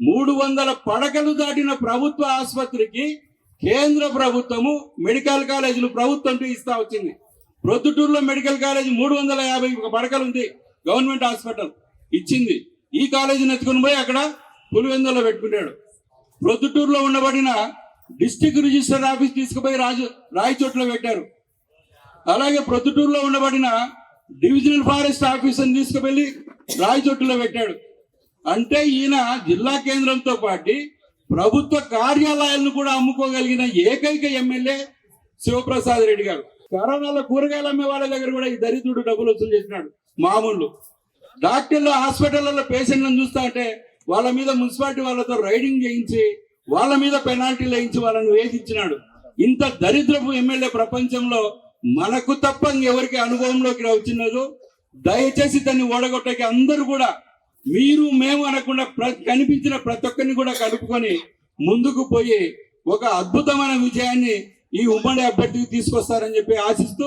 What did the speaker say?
300 పడకలు దాటిన ప్రభుత్వ ఆసుపత్రికి కేంద్ర ప్రభుత్వము మెడికల్ కాలేజీలు ప్రభుత్వంతో ఇస్తా వచ్చింది. ప్రొద్దుటూరులో మెడికల్ కాలేజ్ 350 పడకలు ఉంది, గవర్నమెంట్ హాస్పిటల్ ఇచ్చింది. ఈ కాలేజీని ఎత్తుకుని పోయి అక్కడ పులివెందులో పెట్టుకున్నాడు. ప్రొద్దుటూరులో ఉండబడిన డిస్ట్రిక్ట్ రిజిస్టర్ ఆఫీస్ తీసుకుపోయి రాయచోట్లో పెట్టారు. అలాగే ప్రొద్దుటూరులో ఉండబడిన డివిజనల్ ఫారెస్ట్ ఆఫీసర్ని తీసుకువెళ్ళి రాయచోట్లో పెట్టాడు. అంటే ఈయన జిల్లా కేంద్రంతో పాటు ప్రభుత్వ కార్యాలయాలను కూడా అమ్ముకోగలిగిన ఏకైక ఎమ్మెల్యే శివప్రసాద్ రెడ్డి గారు. కరోనాలో కూరగాయలు అమ్మే వాళ్ళ దగ్గర కూడా ఈ దరిద్రుడు డబ్బులు వసూలు చేసినాడు. మామూలు డాక్టర్లు హాస్పిటల్లో పేషెంట్లను చూస్తా అంటే వాళ్ళ మీద మున్సిపాలిటీ వాళ్ళతో రైడింగ్ చేయించి వాళ్ళ మీద పెనాల్టీలు వేయించి వాళ్ళని వేధించినాడు. ఇంత దరిద్రపు ఎమ్మెల్యే ప్రపంచంలో మనకు తప్ప ఎవరికి అనుభవంలోకి వచ్చినదో దయచేసి దాన్ని ఓడగొట్టకి అందరూ కూడా మీరు మేము అనకుండా కనిపించిన ప్రతి ఒక్కరిని కూడా కలుపుకొని ముందుకు పోయి ఒక అద్భుతమైన విజయాన్ని ఈ ఉమ్మడి అభ్యర్థికి తీసుకొస్తారని చెప్పి ఆశిస్తూ